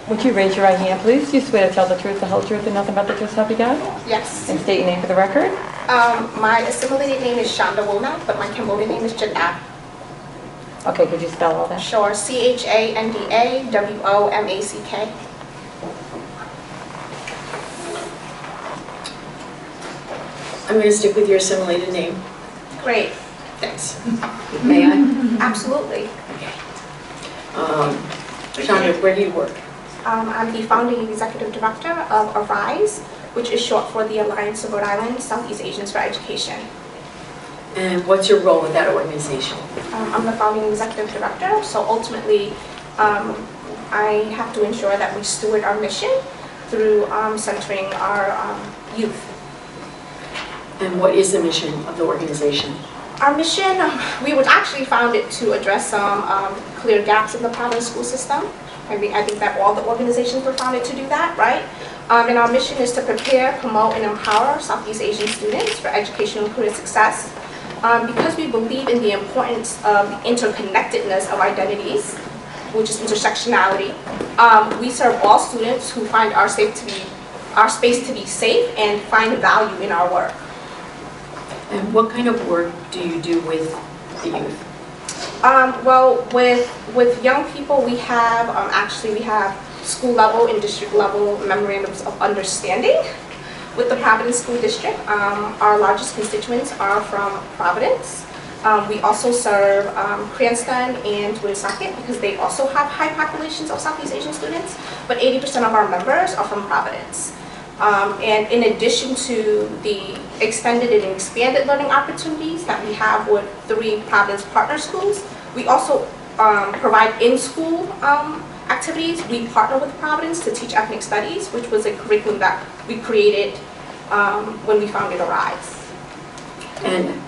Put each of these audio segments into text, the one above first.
Would you raise your right hand, please? Do you swear to tell the truth, the whole truth, and nothing but the truth, so help you God? Yes. And state your name for the record. My assimilated name is Shonda Williams, but my Cambodian name is Janab. Okay, could you spell all that? Sure. CHANDAWOMACK. I'm going to stick with your assimilated name. Great. Thanks. May I? Absolutely. Shonda, where do you work? I'm the founding executive director of ARISE, which is short for the Alliance of Rhode Island South Asians for Education. And what's your role with that organization? I'm the founding executive director, so ultimately I have to ensure that we steward our mission through centering our youth. And what is the mission of the organization? Our mission, we were actually founded to address some clear gaps in the Providence school system. I think that all the organizations were founded to do that, right? And our mission is to prepare, promote, and empower Southeast Asian students for educational and career success. Because we believe in the importance of the interconnectedness of identities, which is intersectionality, we serve all students who find our space to be safe and find value in our work. And what kind of work do you do with the youth? Well, with young people, we have school level and district level memorandums of understanding with the Providence School District. Our largest constituents are from Providence. We also serve Cranston and Woonsocket because they also have high populations of Southeast Asian students, but 80% of our members are from Providence. And in addition to the extended and expanded learning opportunities that we have with 3 Providence partner schools, we also provide in-school activities. We partner with Providence to teach ethnic studies, which was a curriculum that we created when we founded ARISE. And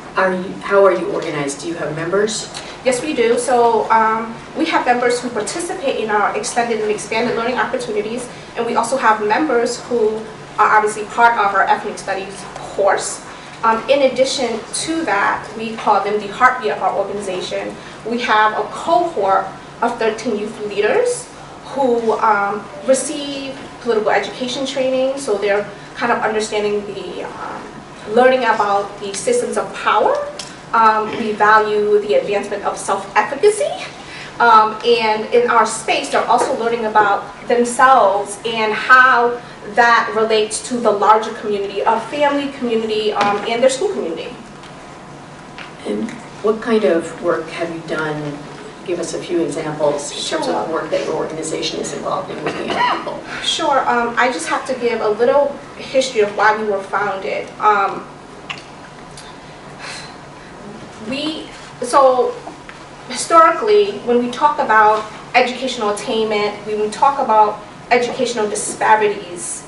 how are you organized? Do you have members? Yes, we do. So we have members who participate in our extended and expanded learning opportunities, and we also have members who are obviously part of our ethnic studies course. In addition to that, we call them the heartbeat of our organization. We have a cohort of 13 youth leaders who receive political education training, so they're kind of understanding the, learning about the systems of power. We value the advancement of self-efficacy. And in our space, they're also learning about themselves and how that relates to the larger community, a family community, and their school community. And what kind of work have you done? Give us a few examples in terms of work that your organization is involved in with the young people. Sure. I just have to give a little history of why we were founded. So historically, when we talk about educational attainment, when we talk about educational disparities,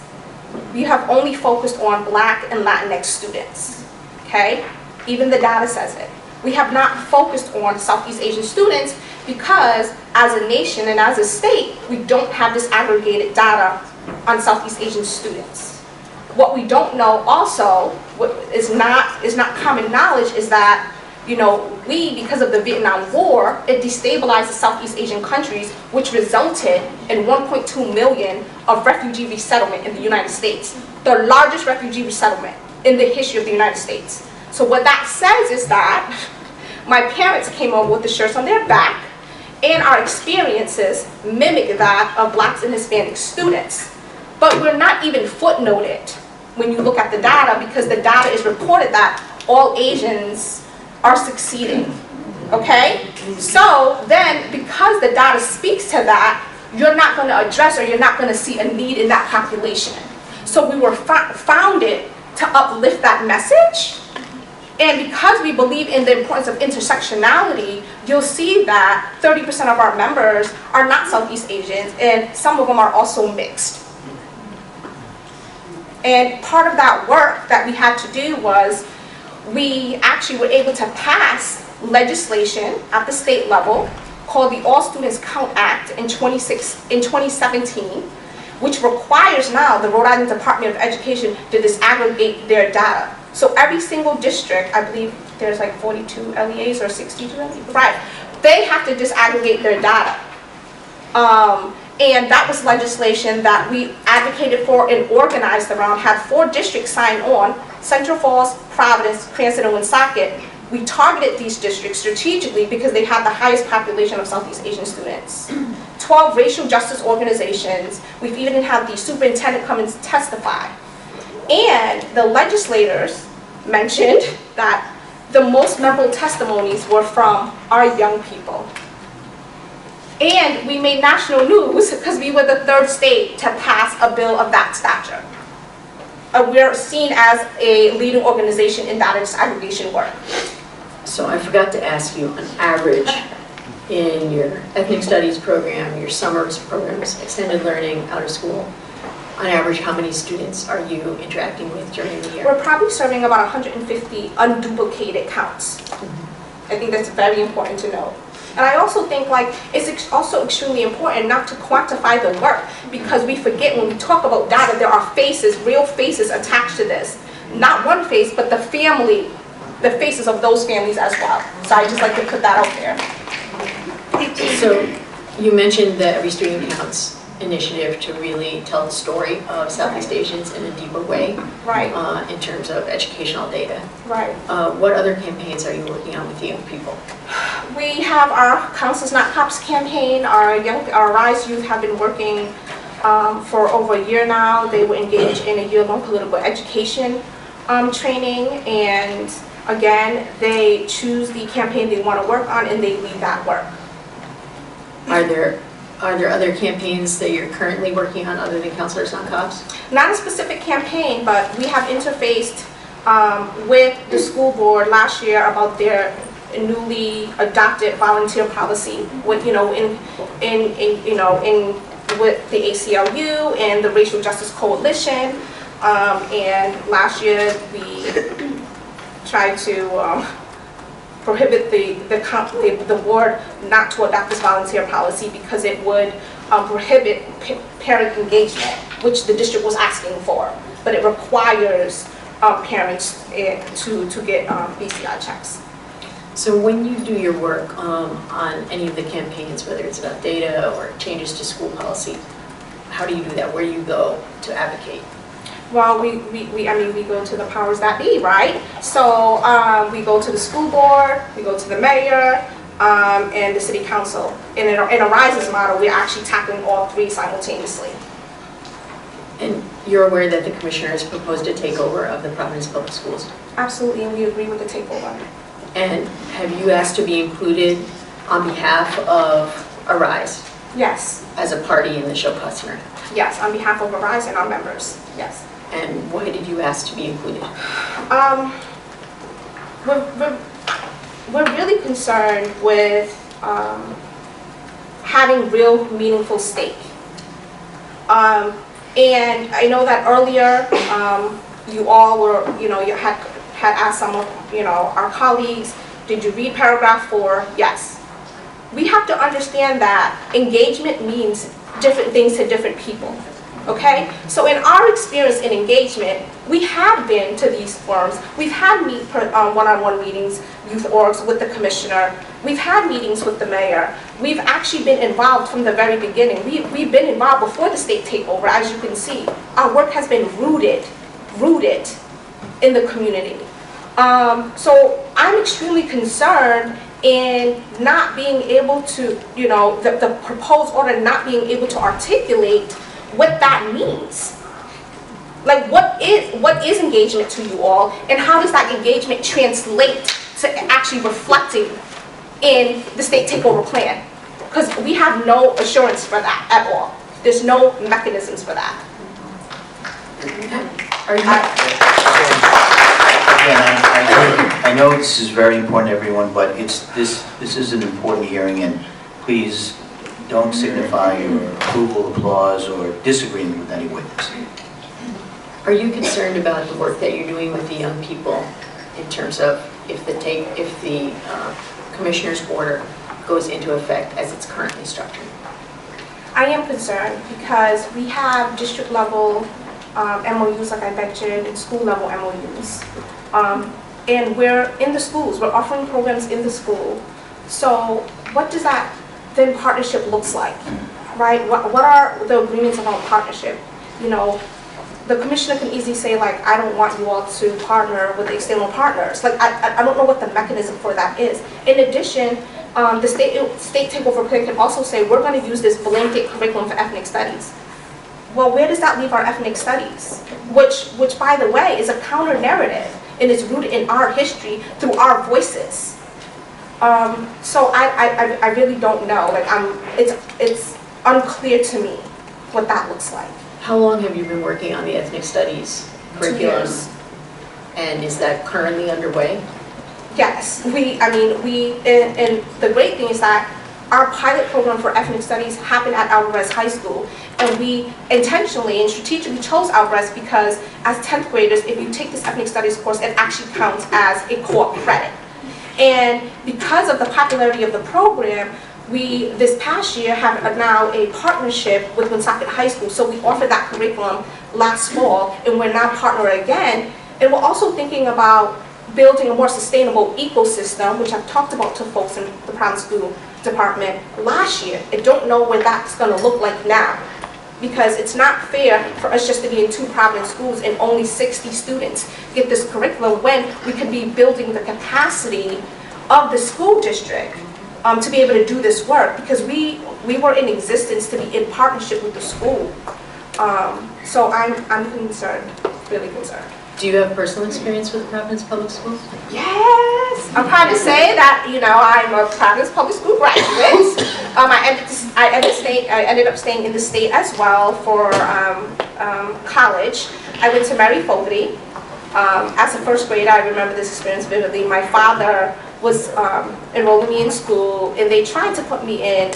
we have only focused on Black and Latinx students, okay? Even the data says it. We have not focused on Southeast Asian students because as a nation and as a state, we don't have disaggregated data on Southeast Asian students. What we don't know also, what is not common knowledge, is that because of the Vietnam War, it destabilized the Southeast Asian countries, which resulted in 1.2 million of refugee resettlement in the United States, the largest refugee resettlement in the history of the United States. So what that says is that my parents came over with the shirts on their back, and our experiences mimic that of Blacks and Hispanic students. But we're not even footnoted when you look at the data, because the data is reported that all Asians are succeeding, okay? So then, because the data speaks to that, you're not going to address, or you're not going to see a need in that population. So we were founded to uplift that message, and because we believe in the importance of intersectionality, you'll see that 30% of our members are not Southeast Asians, and some of them are also mixed. And part of that work that we had to do was we actually were able to pass legislation at the state level called the All Students Count Act in 2017, which requires now the Rhode Island Department of Education to disaggregate their data. So every single district, I believe there's like 42 LEAs or 62 LEAs, right? They have to disaggregate their data. And that was legislation that we advocated for and organized around, had 4 districts sign on, Central Falls, Providence, Cranston, and Woonsocket. We targeted these districts strategically because they had the highest population of Southeast Asian students. 12 racial justice organizations. We've even had the superintendent come and testify. And the legislators mentioned that the most memorable testimonies were from our young people. And we made national news because we were the 3rd state to pass a bill of that stature. We're seen as a leading organization in data disaggregation work. So I forgot to ask you, on average, in your ethnic studies program, your summer programs, extended learning, out of school, on average, how many students are you interacting with during the year? We're probably serving about 150 unduplicated counts. I think that's very important to know. And I also think it's also extremely important not to quantify the work, because we forget when we talk about data, there are faces, real faces attached to this. Not one face, but the faces of those families as well. So I just like to put that out there. So you mentioned the Every Student Counts initiative to really tell the story of Southeast Asians in a deeper way, Right. In terms of educational data. Right. What other campaigns are you working on with the young people? We have our Counselors Not Cops campaign. Our RISE youth have been working for over a year now. They were engaged in a year-long political education training, and again, they choose the campaign they want to work on and they lead that work. Are there other campaigns that you're currently working on other than Counselors Not Cops? Not a specific campaign, but we have interfaced with the school board last year about their newly adopted volunteer policy with, with the ACLU and the Racial Justice Coalition. And last year we tried to prohibit the board not to adopt this volunteer policy because it would prohibit parent engagement, which the district was asking for, but it requires parents to get BCI checks. So when you do your work on any of the campaigns, whether it's about data or changes to school policy, how do you do that? Where do you go to advocate? Well, we go to the powers that be, right? So we go to the school board, we go to the mayor, and the city council. And in a RISES model, we're actually tackling all 3 simultaneously. And you're aware that the commissioner has proposed a takeover of the Providence Public Schools? Absolutely, and we agree with the takeover. And have you asked to be included on behalf of Arise Yes, as a party in the show customer? yes, on behalf of RISE and our members, yes. And why did you ask to be included? We're really concerned with having real meaningful stake. And I know that earlier you all were, you had asked some of, our colleagues, did you read paragraph 4? Yes. We have to understand that engagement means different things to different people. Okay, so in our experience in engagement, we have been to these forums. We've had one-on-one meetings, youth orgs with the commissioner. We've had meetings with the mayor. We've actually been involved from the very beginning. We've been involved before the state takeover, as you can see. Our work has been rooted in the community. So I'm extremely concerned in not being able to, the proposed order not being able to articulate what that means. Like, what is engagement to you all, and how does that engagement translate to actually reflecting in the state takeover plan? Because we have no assurance for that at all. There's no mechanisms for that. Again, I know this is very important to everyone, but this is an important hearing, and please don't signify your approval, applause, or disagreement with any witness. Are you concerned about the work that you're doing with the young people in terms of if the commissioner's order goes into effect as it's currently structured? I am concerned because we have district level MOUs, like I mentioned, and school level MOUs. And we're in the schools, we're offering programs in the school. So what does that then partnership looks like? right? What are the agreements about partnership? You know, the commissioner can easily say, like, I don't want you all to partner with external partners. Like, I don't know what the mechanism for that is. In addition, the state takeover plan can also say, we're going to use this blanket curriculum for ethnic studies. Well, where does that leave our ethnic studies? Which by the way, is a counter-narrative, and is rooted in our history through our voices. So I really don't know. Like, it's unclear to me what that looks like. How long have you been working on the ethnic studies curriculum? 2 years. And is that currently underway? Yes, and the great thing is that our pilot program for ethnic studies happened at Alvarez High School, and we intentionally and strategically chose Alvarez because as 10th graders, if you take this ethnic studies course, it actually counts as a core credit. And because of the popularity of the program, we, this past year, have now a partnership with Woonsocket High School. So we offered that curriculum last fall, and we're now partner again. And we're also thinking about building a more sustainable ecosystem, which I've talked about to folks in the Providence School Department last year. I don't know what that's going to look like now, because it's not fair for us just to be in 2 Providence schools and only 60 students get this curriculum when we could be building the capacity of the school district to be able to do this work, because we were in existence to be in partnership with the school. So I'm concerned, really concerned. Do you have personal experience with Providence Public Schools? Yes, I'm proud to say that, you know, I'm a Providence Public School graduate. I ended up staying in the state as well for college. I went to Mary Fogarty. As a first grader, I remember this experience vividly. My father was enrolling me in school, and they tried to put me in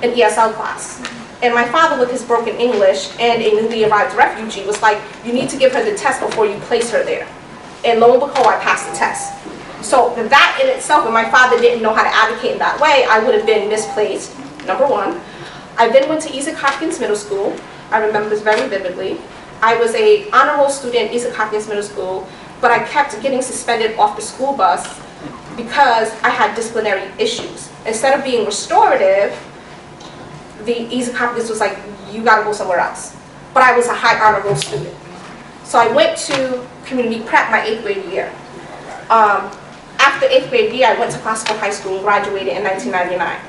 an ESL class. And my father, with his broken English and a newly arrived refugee, was like, you need to give her the test before you place her there. And lo and behold, I passed the test. So that in itself, if my father didn't know how to advocate in that way, I would have been misplaced, number one. I then went to Isaac Hopkins Middle School. I remember this very vividly. I was an honor roll student at Isaac Hopkins Middle School, but I kept getting suspended off the school bus because I had disciplinary issues. Instead of being restorative, the Isaac Hopkins was like, you gotta go somewhere else. But I was a high honor roll student. So I went to community prep my 8th grade year. After 8th grade year, I went to classical high school and graduated in 1999.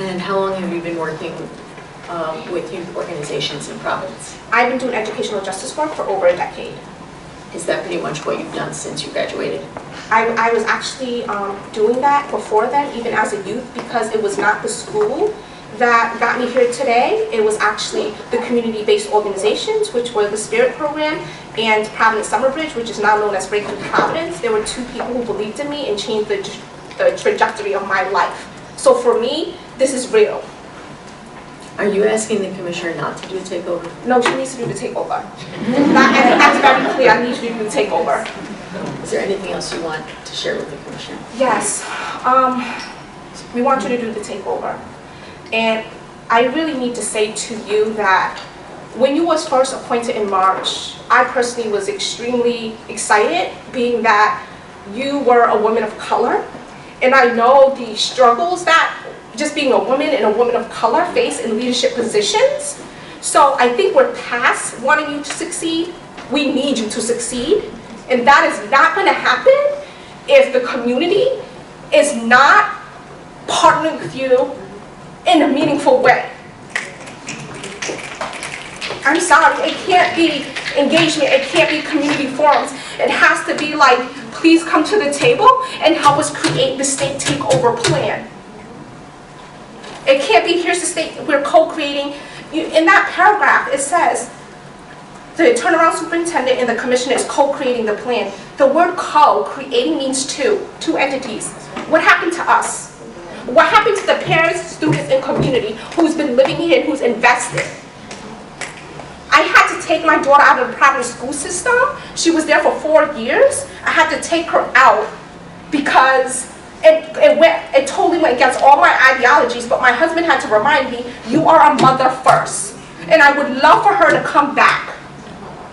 And how long have you been working with youth organizations in Providence? I've been doing educational justice work for over a decade. Is that pretty much what you've done since you graduated? I was actually doing that before then, even as a youth, because it was not the school that got me here today. It was actually the community-based organizations, which were the Spirit Program and Providence Summer Bridge, which is now known as Breakthrough Providence. There were 2 people who believed in me and changed the trajectory of my life. So for me, this is real. Are you asking the commissioner not to do a takeover? No, she needs to do the takeover. That's very clear. I need you to do the takeover. Is there anything else you want to share with the commissioner? Yes. We want you to do the takeover. And I really need to say to you that when you was first appointed in March, I personally was extremely excited, being that you were a woman of color. And I know the struggles that just being a woman and a woman of color face in leadership positions. So I think we're past wanting you to succeed. We need you to succeed. And that is not going to happen if the community is not partnering with you in a meaningful way. I'm sorry, it can't be engagement, it can't be community forums. It has to be like, please come to the table and help us create the state takeover plan. It can't be, here's the state, we're co-creating. In that paragraph, it says, the turnaround superintendent and the commissioner is co-creating the plan. The word co-creating means two entities. What happened to us? What happened to the parents, students, and community who's been living here and who's invested? I had to take my daughter out of the private school system. She was there for 4 years. I had to take her out because it totally went against all my ideologies, but my husband had to remind me, you are a mother first. And I would love for her to come back.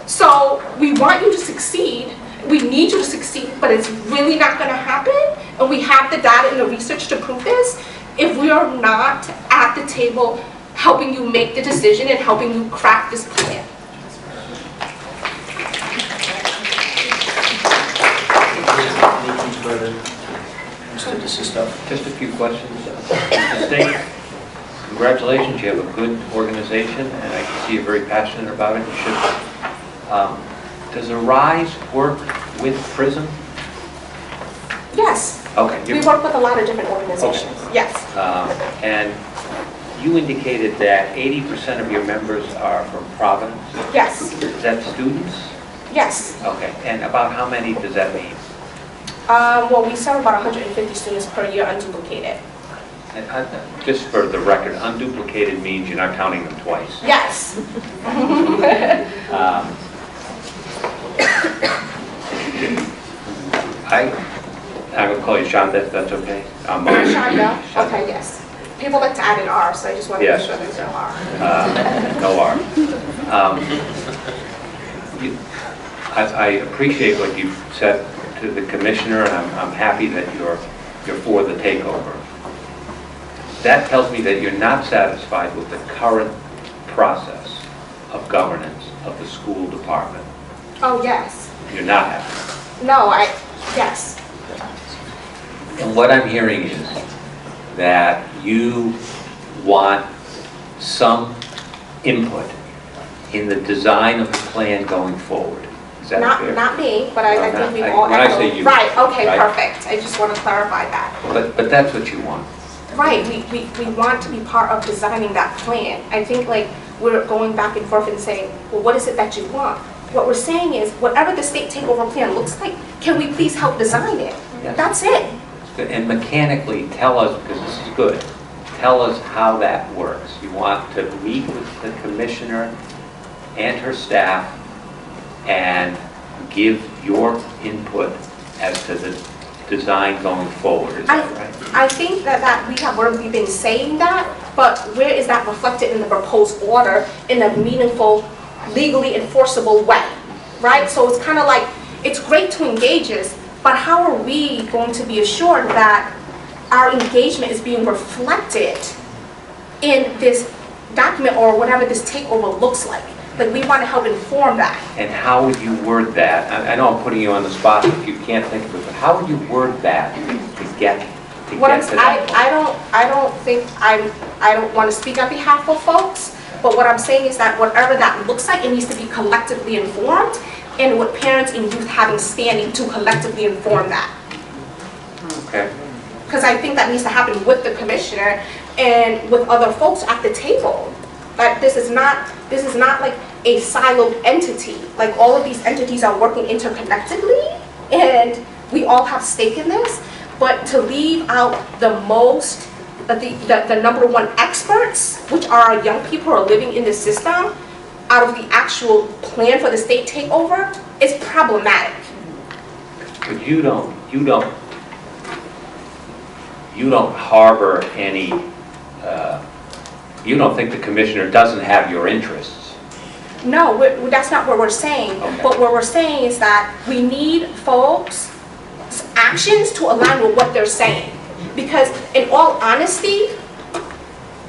So we want you to succeed. We need you to succeed, but it's really not going to happen. And we have the data and the research to prove this if we are not at the table helping you make the decision and helping you craft this plan. Anything further? Mr. DeSisto? Just a few questions. Mr. State, congratulations, you have a good organization, and I can see you're very passionate about it. You should. Does Arise work with PRISM? Yes, Okay. we work with a lot of different organizations, yes. And you indicated that 80% of your members are from Providence. Yes, Is that students? yes. Okay. And about how many does that mean? Well, we serve about 150 students per year unduplicated. And, just for the record, unduplicated means you're not counting them twice. Yes. I will call you Shonda, if that's okay. Shonda, okay, yes. People like to add an R, so I just want to make Yes. sure there's no R. No R. I appreciate what you've said to the commissioner, and I'm happy that you're for the takeover. That tells me that you're not satisfied with the current process of governance of the school department. Oh, yes. You're not happy. No, yes. And what I'm hearing is that you want some input in the design of the plan going forward. Is that fair? Not me, but I No, think we not- all when I echo. say you, Right, okay, right? perfect. I just want to clarify that. But that's what you want. Right, we want to be part of designing that plan. I think like we're going back and forth and saying, well, what is it that you want? What we're saying is, whatever the state takeover plan looks like, can we please help design it? Yes. That's it. Good. And mechanically, tell us, because this is good, tell us how that works. You want to meet with the commissioner and her staff and give your input as to the design going forward, is that right? I think that we've been saying that, but where is that reflected in the proposed order in a meaningful, legally enforceable way, right? So it's kind of like, it's great to engage us, but how are we going to be assured that our engagement is being reflected in this document or whatever this takeover looks like? Like, we want to help inform that. And how would you word that? I know I'm putting you on the spot if you can't think of it, but how would you word that to get to that point? I don't want to speak on behalf of folks, but what I'm saying is that whatever that looks like, it needs to be collectively informed, and with parents and youth having standing to collectively inform that. Okay. Because I think that needs to happen with the commissioner and with other folks at the table. Like, this is not like a siloed entity. Like, all of these entities are working interconnectedly, and we all have stake in this. But to leave out the most, the number one experts, which are our young people who are living in the system, out of the actual plan for the state takeover, is problematic. But you don't harbor any, you don't think the commissioner doesn't have your interests? No, that's not what we're saying. Okay. But what we're saying is that we need folks' actions to align with what they're saying. Because in all honesty,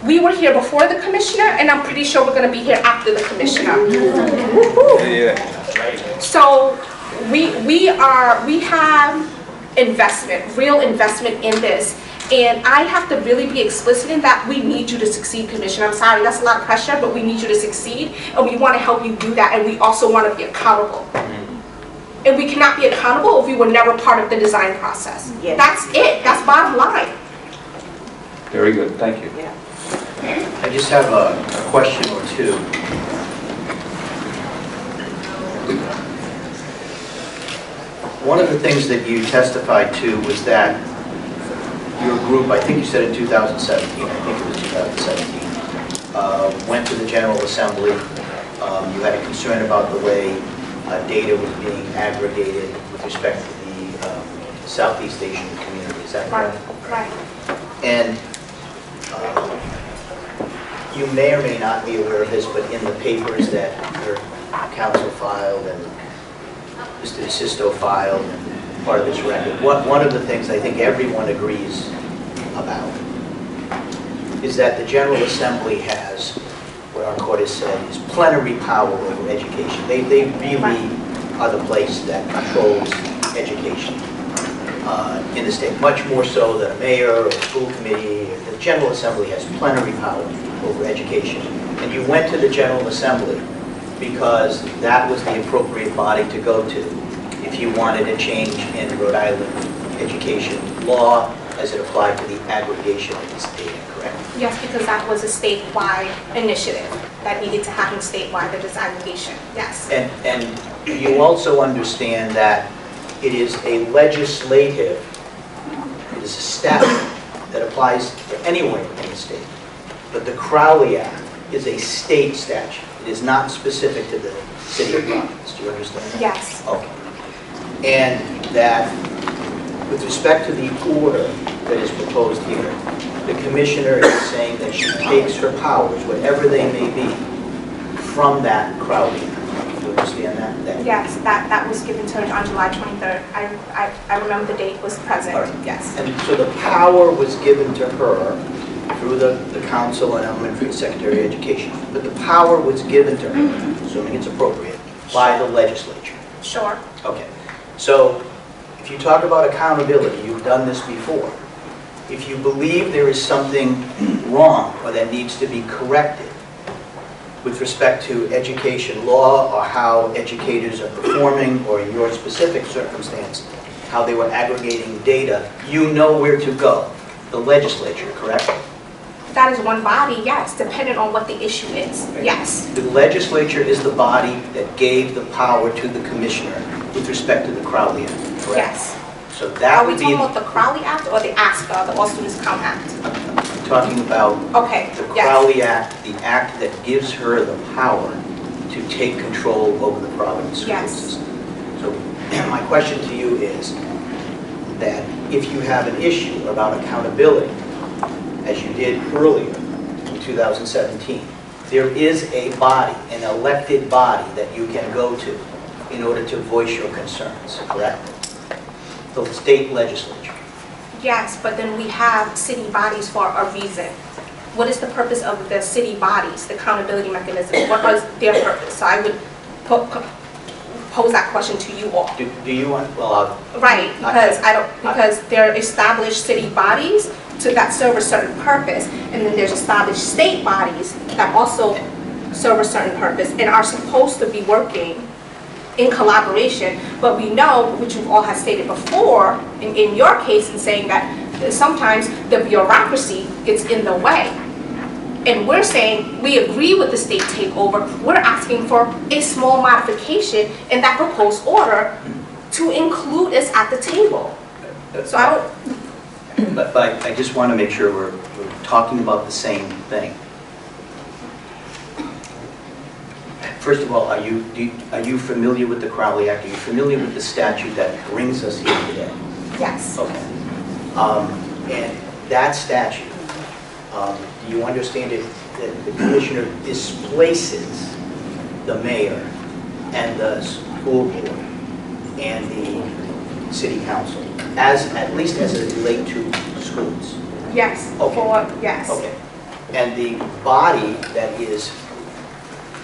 we were here before the commissioner, and I'm pretty sure we're going to be here after the commissioner. So we have investment, real investment in this. And I have to really be explicit in that we need you to succeed, Commissioner. I'm sorry, that's a lot of pressure, but we need you to succeed, and we want to help you do that, and we also want to be accountable. And we cannot be accountable if we were never part of the design process. Yes. That's it. That's bottom line. Very good, thank you. I just have a question or two. One of the things that you testified to was that your group, I think you said in 2017, I think it was 2017, went to the General Assembly. You had a concern about the way data was being aggregated with respect to the Southeast Asian community. Is that correct? Right. And you may or may not be aware of this, but in the papers that your council filed and Mr. DeSisto filed and part of this record, one of the things I think everyone agrees about is that the General Assembly has, what our court has said, is plenary power over education. They really are the place that controls education in the state, much more so than a mayor or a school committee. The General Assembly has plenary power over education. And you went to the General Assembly because that was the appropriate body to go to if you wanted a change in Rhode Island education law as it applied to the aggregation of this data, correct? Yes, because that was a statewide initiative that needed to happen statewide, the disaggregation, yes. And you also understand that it is a legislative, it is a statute that applies to anyone in the state. But the Crowley Act is a state statute. It is not specific to the city of Providence. Do you understand that? Yes. Okay. And that with respect to the order that is proposed here, the commissioner is saying that she takes her powers, whatever they may be, from that Crowley Act. Do you understand that? Yes, that was given to her on July 23rd. I remember the date was present, Right. yes. And so the power was given to her through the council and elementary secretary of education. But the power was given to her, assuming it's appropriate, by the legislature. Sure. Okay. So if you talk about accountability, you've done this before. If you believe there is something wrong or that needs to be corrected with respect to education law or how educators are performing, or in your specific circumstance, how they were aggregating data, you know where to go. The legislature, correct? That is one body, yes, depending on what the issue is, yes. The legislature is the body that gave the power to the commissioner with respect to the Crowley Act, correct? Yes. So that Are we would be, talking about the Crowley Act or the ASCA, the All Students Count Act? talking about Okay, the yes. Crowley Act, the act that gives her the power to take control over the Providence school Yes. system. So my question to you is that if you have an issue about accountability, as you did earlier in 2017, there is a body, an elected body that you can go to in order to voice your concerns, correct? The state legislature. Yes, but then we have city bodies for a reason. What is the purpose of the city bodies, the accountability mechanism? What is their purpose? So I would pose that question to you all. Do you want, well, Right, because they're established city bodies that serve a certain purpose, and then there's established state bodies that also serve a certain purpose and are supposed to be working in collaboration, but we know, which you all have stated before, in your case, in saying that sometimes the bureaucracy gets in the way. And we're saying we agree with the state takeover. We're asking for a small modification in that proposed order to include us at the table. So I don't. but I just want to make sure we're talking about the same thing. First of all, are you familiar with the Crowley Act? Are you familiar with the statute that brings us here today? Yes. Okay. And that statute, do you understand it, that the commissioner displaces the mayor and the school board and the city council, at least as it relates to schools? Yes. Okay. Yes. Okay. And the body that is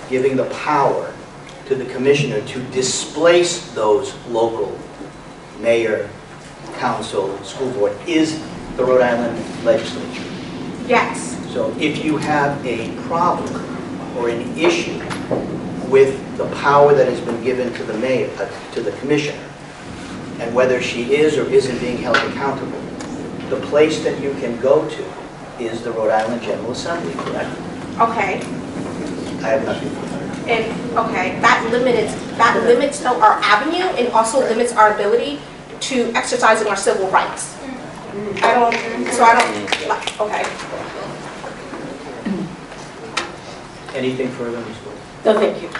giving the power to the commissioner to displace those local mayor, council, school board is the Rhode Island legislature. Yes. So if you have a problem or an issue with the power that has been given to the mayor, to the commissioner, and whether she is or isn't being held accountable, the place that you can go to is the Rhode Island General Assembly, correct? Okay. I have nothing further. And okay, that limits our avenue and also limits our ability to exercising our civil rights. Okay. Anything further, Ms. Wood? No, thank you.